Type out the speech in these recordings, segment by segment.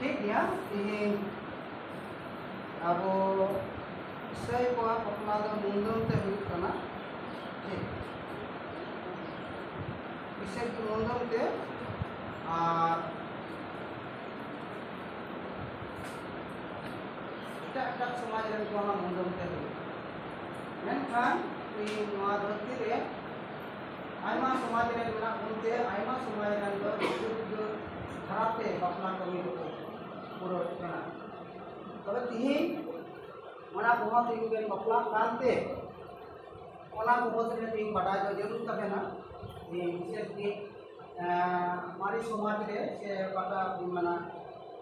ठीक गया तीन अब इसाई को अपना दो मुंडन ते हुई करना ठीक इसे मुंडन ते एट समाज मुंडन ते हुई मेनखान धरती रे आयमा समाज रे मेना उनते आयमा समाज रे दो धराते बापला कमी को पूरा करना तबे तिहिं मना बहुत ही बेन बापला कांते ओना बहुत रे तिहिं बड़ा जो जरूर तबेना ये विशेष की हमारी समाज रे से बाटा मना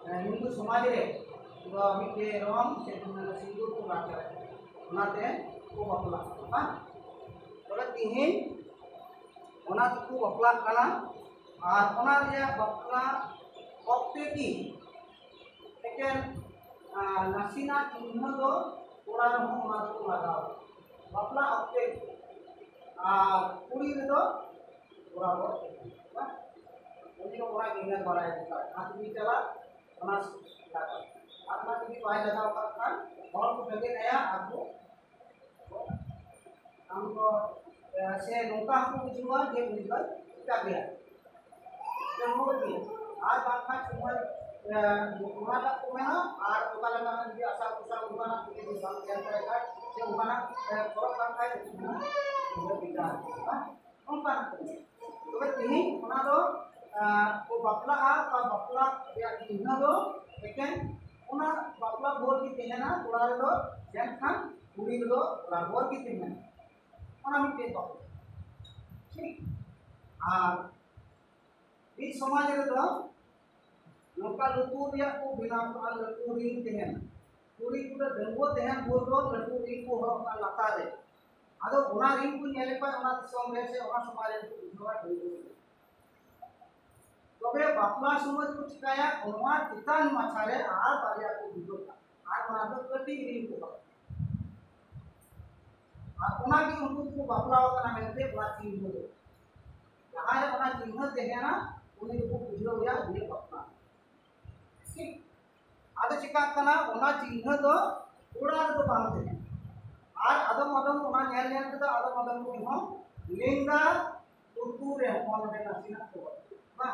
हिंदू समाज रे तो मिटे रोम से मना सिंदूर को बाटा ओनाते को बापला हां तबे तिहिं ओना को बापला काना और ओना रे बापला ऑक्टे की एकेन नासिना चिन्ह दो कोड़ा रहो ओना को लगाओ बापला ऑक्टे कुड़ी दो कोड़ा दो उन्हीं को कोड़ा गिनर बनाए देता हाथ भी चला ओना लगा आत्मा की पाए लगाओ का और को लगे नया आपको हमको से नौका को बुझुआ जे बुझल का गया जन्म दिया आज बात चुम्मा उमाना को में और उकाला का भी आशा कुशा उमाना के भी बात किया करेगा से उमाना फरक काम का वो विचार उनका तो तिहिं ओना दो को बापला का बापला या चिन्ह दो लेकिन ओना बापला बोल की तेना कोड़ा दो जन खान कुड़ी दो बोल की तेना ओना मिटे तो ठीक इस समाज रे दो नौका लुतुर या को बिना का लुतुरी तेहन पूरी पूरा दंगो तेहन बोल दो लुतुरी को हो का लता रे आदो ओना रिंग को नेले पा ओना दिसम रे से ओना समाज रे बुझवा दे तबे बापला समाज को चिकाया ओना चितान माछारे आर बारिया को बुझोता आर ओना दो कटी रिंग को आर ओना की उनको को बापला होता मेनते ओना चिन्ह दो जहां रे ओना चिन्ह तेहना उन्हें को बुझो या ये बापला आदो चिका कना ओना चिन्ह दो कोड़ा दो बांधते हैं और अदम अदम ओना नेल नेल तो अदम अदम को हम लेंगा उर्दू रे फोन में नसीना को हां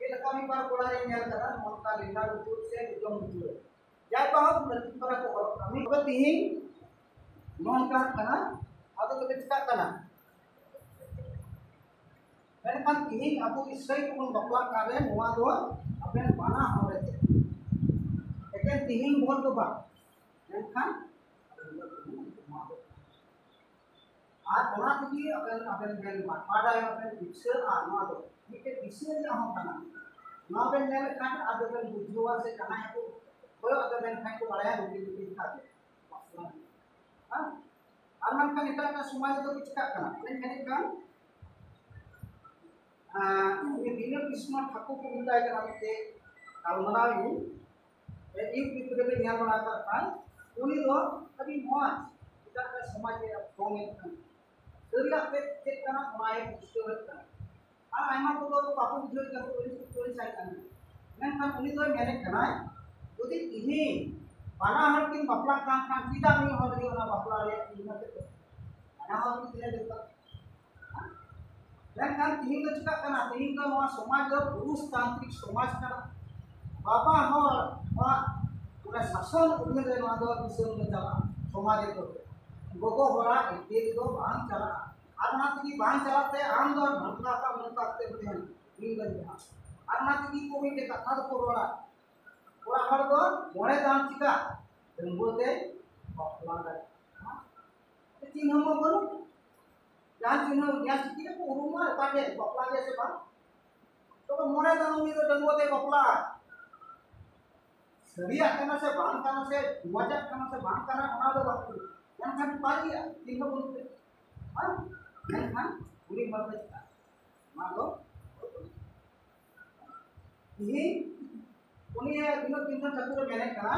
ये लका मी बार कोड़ा रे नेल करा मोनका लेंगा उर्दू से एकदम बुझो जाय बहुत नती पर को कमी बती मोन का कना आदो तो चिका कना मेनखान तिहिं अबो इसई को बपला कारे नोआ दो अपन बाना होरे एकेन तिहिं बोल दो बा मेनखान आ ओना तिहि अपन बेन पाडा अपन विषय नोआ दो मिटे विषय जे हम कना नोआ बेन नेल खान आदो बेन बुझुआ से कना है को कोयो आदो बेन खान को बड़ाया रुकी रुकी खाते हां आर मेनखान एटा का समाज दो चिका कना मेन खान ये बिना कृष्ण ठाकुर को मिलता है कि हम ते कालमनायु एक विपुल में न्याय बनाता था उन्हीं दो अभी मौज इधर का समाज के कौन है तेरा पे चेक करना हमारे विषय होता है आयमा को तो पापु जो के कोई साइड करना मैं हम उन्हीं दो मैंने करना है यदि इन्हीं बाना हर किन बपला काम सीधा नहीं हो रही होना बपला रे इन्हीं से बाना हर किन दिले देता लेकिन तिहिं दो चिका कना तिहिं दो नवा समाज दो पुरुष तांत्रिक समाज कना बाबा हो पूरा शासन उन्हें रे नवा दो दिसम में चला समाज दो गोगो होरा एक दो बांग चला आना की बांग चलाते आम दो भटका का मन करते बने नी गन जहां आना की को भी कथा दो कोड़ा पूरा हर दो मोरे दाम चिका दंगोते बपला दा हां तीन हम बोलो जहां चिन्ह या चिन्ह को उरुमा ताके बपला के से बा तो मोरे दानुमी तो दंगोते बपला सरिया करना से बांध करना से मजा करना से बांध करना ओना दो बात yang kan pagi ya tinggal buntu ah kan पूरी मत का मानो ini उन्हें दिनों दिनों चतुर मैंने कहा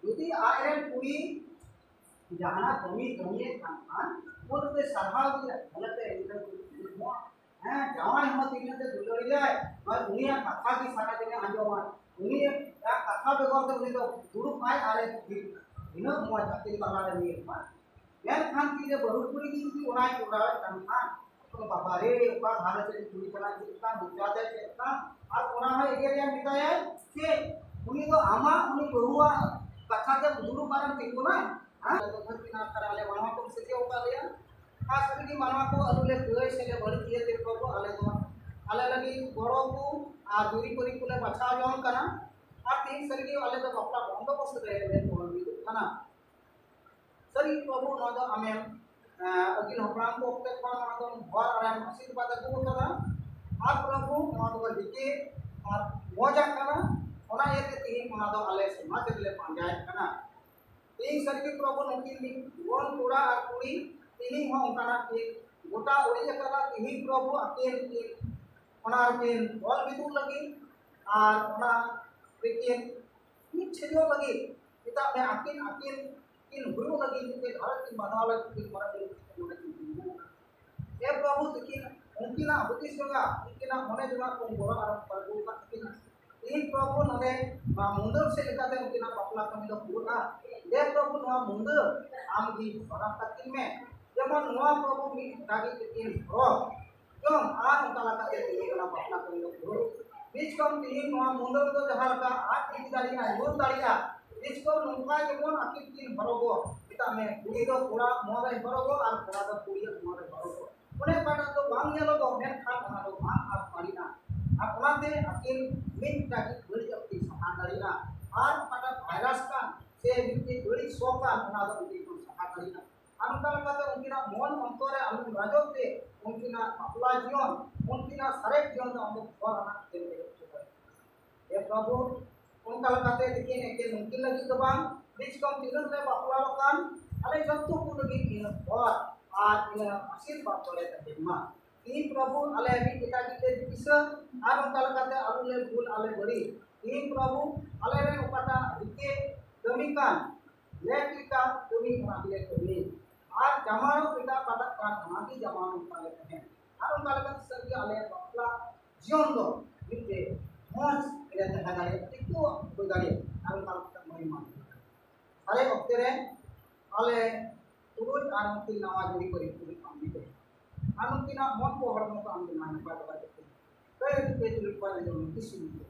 यदि आयरन पूरी जहां कमी कमी है खान वो तो सरहा गलत है इधर हैं जावाई हो तीन से दुलड़ी जाए और दुनिया कथा की सारा दिन आंजोमा दुनिया या कथा बेगर तो उन्हें तो दुरुप आए आले इनो मुआ जाति तला रे नी मा मेन खान की जे बहुत कुड़ी की उड़ाई उड़ावे तनखा तो बाबा रे उका धारे से कुड़ी चला कितना बुझा दे कितना और उना है एरिया मिटाया के उनी तो आमा उनी बहुआ कथा के दुरुप बारन तिको ना हां तो घर की ना कराले वहां को से के उका लिया खास करके मानवा को अलुले गय से ले बड़ी दिए ते को आले तो आले लगी बड़ो को आ दूरी परी को ले बचा जोन कना आ तीन सरगी आले तो बप्पा बंदोबस्त रहे ले तो भी कना सरी प्रभु न दो आमे अगिन हपराम को ओक्ते को न दो भर आराम आशीर्वाद को कना आ प्रभु न दो दिके और मजा कना ओना येते तीन न दो आले समाज ले पांजाय कना तीन सरगी प्रभु नकिन वन पूरा और कुड़ी तीन हो उनका के गोटा ओड़ी कला तीन प्रभु अकेल के ओना के बॉल बितु लगी और ओना लेकिन इन छेदो लगी इता में अकेल अकेल इन हुरु लगी के भारत की मानव लगी के मरा ये प्रभु तकिन उनकिना बुद्धि संगा उनकिना होने जुना को गोरा और प्रभु का तकिन इन प्रभु नदे मुंदर से लेकर उनकिना बापला कमी दो पूरा दे प्रभु नवा मुंदर आम की बड़ा तकिन में जेमन नवा प्रभु मी दागी तकिन हो जों आन उनका लगा के ना बापला कमी दो पूरा बीच कम तीन नवा मुंदर तो जहां का आठ की दाड़िया नूर दाड़िया बीच कम नुका जेमन आकिन तीन भरोगो इता में कुड़ी दो पूरा मोरे भरोगो और पूरा दो कुड़ी मोरे भरोगो उन्हें पाटा तो बांग नेलो दो मेन खान बना दो बांग आप पारीना आप उनाते अकिन मिन दागी बड़ी अपनी सहान दाड़िया और पाटा वायरस का से बिकती बड़ी सोका बना दो उनकी सहान दाड़िया अनुका लगा उनकिना मन अंतरे अनु राजोते उनकिना अपला जीवन उनकिना सारे जीवन तो हम फराना देते ये प्रभु उनका लगाते देखिए के मुमकिन लगी तो बांग बीच कम तीनों से अपला लोकान अरे जंतु को लगी इन और आज इन आशीर्वाद तोड़े तक मा तीन प्रभु अले भी पिता की ते दिशा और उनका लगाते अरुले भूल अले बड़ी तीन प्रभु अले रे उपाटा दिके दमिकान लेकिका तुमी मांगले तुमी आज जमानो पिता पाटा का मांगी जमानो पाले हैं और उनका लगाते सभी अले अपला जीवन दो बिते मौज रहते हैं गाड़ी इतो कोई गाड़ी और उनका लगाते महिमा अरे वक्त रे अले तुरुज और उनकी नवा जुड़ी करी पूरी काम भी करे और उनकी ना मन को हर मौका हम दिमाग में बात करते हैं कई पे जुड़ी पर जो किसी भी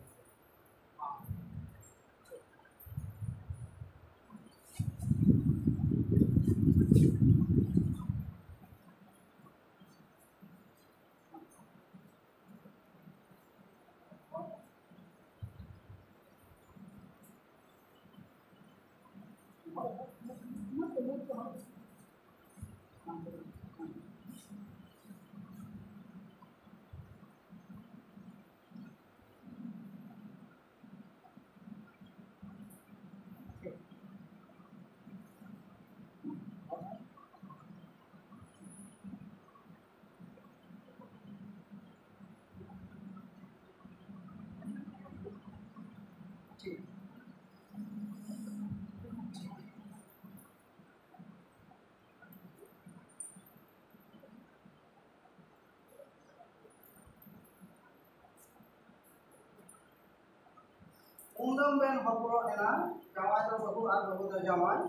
undang ben hopro ena jawai to bahu ar bahu to jawai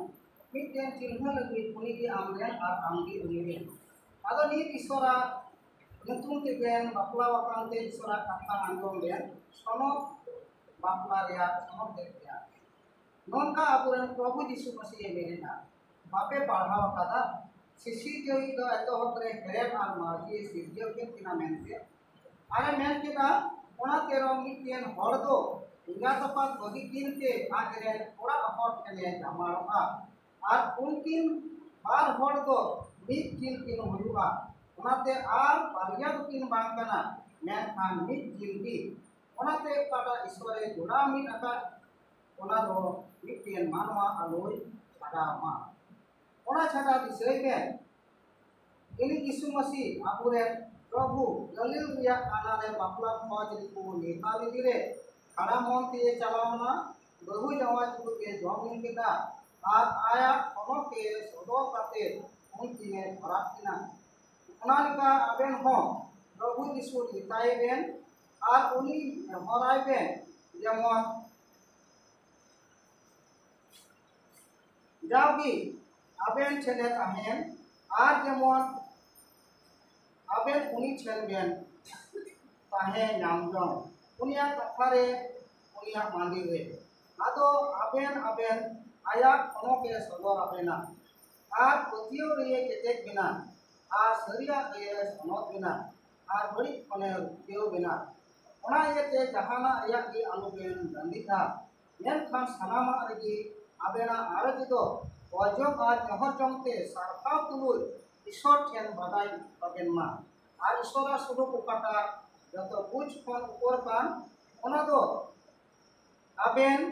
mitten चिन्ह लगी उनी की आमरेन और आमगी उनी ado ni isora nyutung te ben bapla wakang te isora kata andong ben sono bapla ria sono te ria nonka apuran प्रभु यीशु मसीह मेरेना बापे पढ़ावा कदा शिशि जोई तो एतो होतरे हेरेन और मार्जी सिरजो के तिना मेनते अरे मेन के का ओना तेरो मिटेन हड़ दो इंगा तपत बगी किन के आगरे थोड़ा अफोर्ड कने जमारोगा और उनकिन बार हड़ दो मिट किन किन हुआ ओनाते आर बारिया तो किन बांग कना मेन खान मिट किन की ओनाते काटा ईश्वरे जुड़ा मिट अका ओना दो मिटेन मानवा अलोय छाड़ा मा ओना छाड़ा दिसय के इनी यीशु मसीह आपुरे प्रभु गलील रिया काना रे बापला खोज को नेता लिदिरे खड़ा मन ते चलावना बहु जवा चुक के जमीन केदा और आया कोनो के सोदो पाते उनकी ने खराब किना ओना लिका अबेन हो प्रभु यीशु लिताय बेन और उनी हराय बेन जेमन जावगी आबेन छेले ताहेन और जेमन आबेन उनी छेल बेन ताहे नाम जong उनिया कथारे उनिया मंदिर रे आदो आबेन आबेन आया कोनो के सदर आबेना और पतियो रे केतेक बिना और सरिया रे सनत बिना और बड़ी कोने केव बिना ओना येते जहाना रिया की आलुबेन दंदिता मेन खान सनामा रेगी आबेना आरजी दो वजों और जहर जंगते सरकाव तुलुय ईश्वर ठेन बादाय बाबेन मा और ईश्वरा सुदु कुकाटा जतो बुझ खन ऊपर कान ओना दो आबेन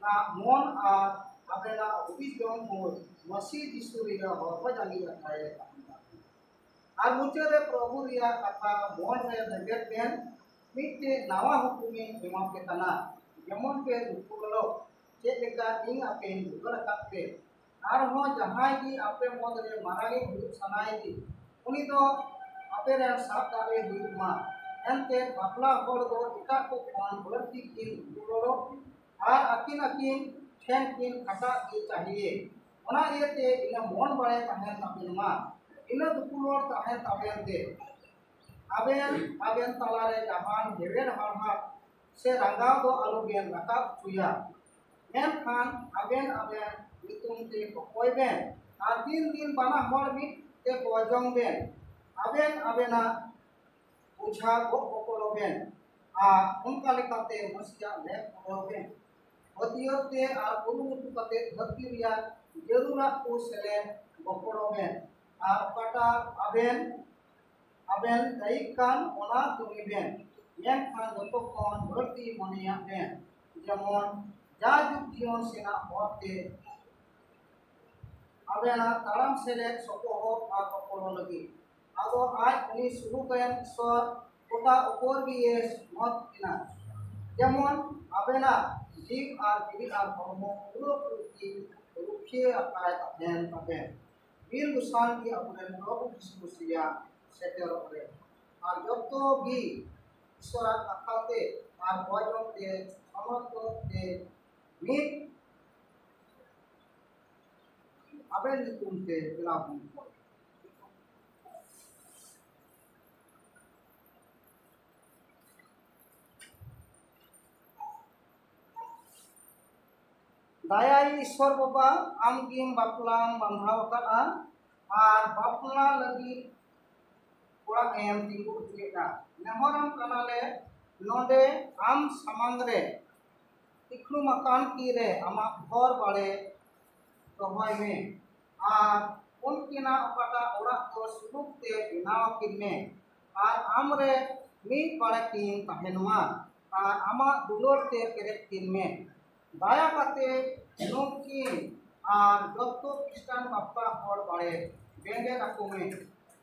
ना मन और आबेना उबिस जन को मसीह यीशु रिया हरबा जानी अथाय और मुचारे प्रभु रिया कथा मन रे नगेट बेन मिटे नावा हुकुमी एमा के तना जेमन पे दुकुलो चे लेका इन आपेन दुगर कापे और हो जहाय की आपे मद रे मारागे हुई सनाय दी उनी दो आपे रे साथ दावे हुई मा एनते बापला होड़ दो इका को कोन बलती की दुकुलो और अकिन अकिन ठेन किन खटा की चाहिए ओना येते इन मन बड़े ताहेन ताबेन मा इन दुकुलो ताहेन ताबेन दे आबेन आबेन तलारे जहान हेवेन हारहा से रंगाव दो आलू बेन रकाब चुया मेन खान आबेन आबेन नितुम ते कोय बेन और दिन दिन बना होड़ मिट ते कोजोंग बेन आबेन आबेना उछा गो कोरो बेन आ उनका लेकाते मसिया ले कोरो बेन हतियो ते और पुरुमुतु कते धरती रिया जरूरा को सेले बकोरो बेन और काटा आबेन आबेन दायिक कान ओना तुमी बेन मेन खान जतो कोन भर्ती मनिया बेन जेमन जाजुग जीवन सेना होते आबेना ताराम सेले सपोहो आ बकोरो लगी आदो आज उनी शुरू कयन ईश्वर कोटा ऊपर भी ये मत बिना जेमन आबेना जीव और जीवी और हरमो पूरा पूरी रुखिए अपाय ताहेन ताबेन वीर गुसान की अपने प्रभु यीशु मसीहा सेटर करे और जतो भी ईश्वर कथाते और वजन ते समस्त ते मिट आबेन निकुमते बिलापुन दायाई ईश्वर बाबा आम गिम बापलाम बांधाव करा और बापला लगी कोड़ा एम तिंगु उठलेका नेहरम कनाले नोडे आम समांग रे इखलु मकान की रे आमा घर बाड़े तोहय में और उनकिना ओकाटा ओड़ा तो सुलुक ते बिनाव किन में और आम रे मी बाड़े किन ताहेनवा और आमा दुलोर ते पेरेक किन में दाया काते नुकिन और जतो क्रिस्टान बापा हर बाड़े बेंगे राको में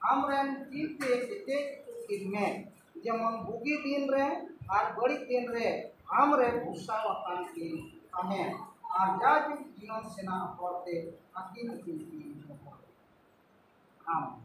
आमरेन जीते केते किन में जेमन बुगी दिन रे और बड़ी दिन रे आमरे भूसा वतान किन ताहे और जाजु जीवन सेना हरते अकिन अकिन किन आम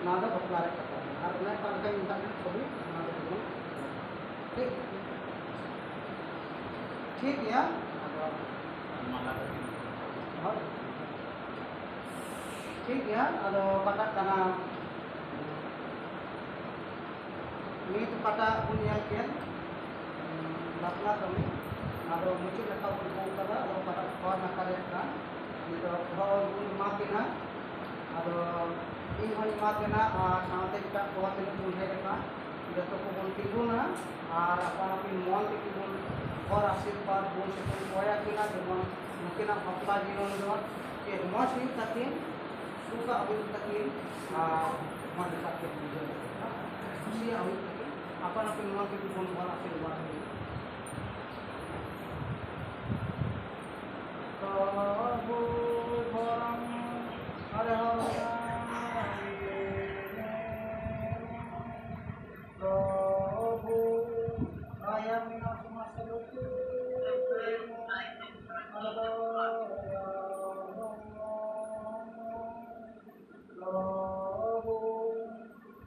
nada bapla rek kata ar na kan kan minta kan sobi nada dulu ठीक ठीक ya ठीक ya ado kata kana ini tu kata punya kian bapla kami ado mungkin lekau pun kata ado kata kawan nakar ya itu kawan pun makina ado ini hanya makina sampai kita kawan pun mereka जतो को बोल तिगुना और अपन अपनी मन के बोल और आशीर्वाद बोल से कोया किना जमन मुकिना हफ्ता जीवन जो के मस ही तकिन सुका अभी तकिन मन तक के खुशी अभी तकिन अपन अपनी मन के बोल और आशीर्वाद तो वो बरम अरे हो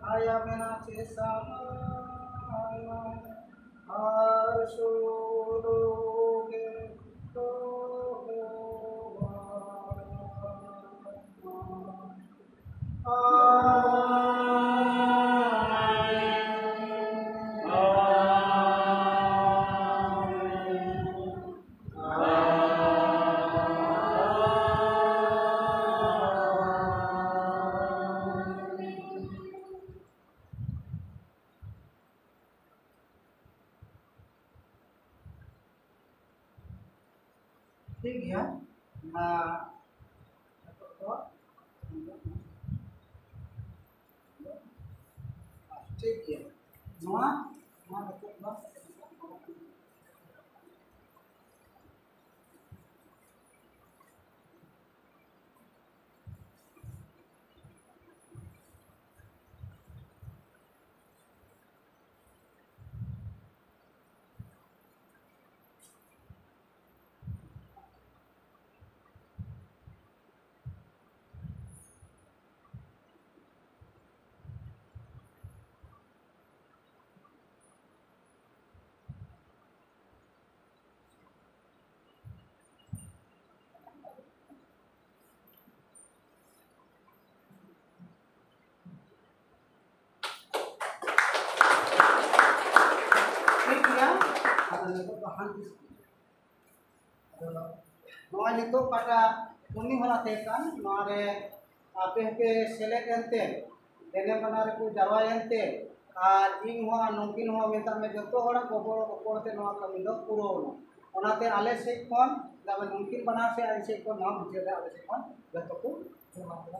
Ayah menasih sama arsuruge ठीक है ठीक है नॉय नितो काटा उन्नी होला तेकान नॉरे आपे पे सेलेक्ट एंते देने बनारे को जावा एंते আর ইং হওয়া নকিন হওয়া মেতা মে যত হড়া গোবর গোবরতে নয়া কামি দো পুরো ওনাতে আলে সে কোন দাবে নকিন বানা সে আই সে কোন নাম বুঝে দে আলে সে কোন যত को পুরো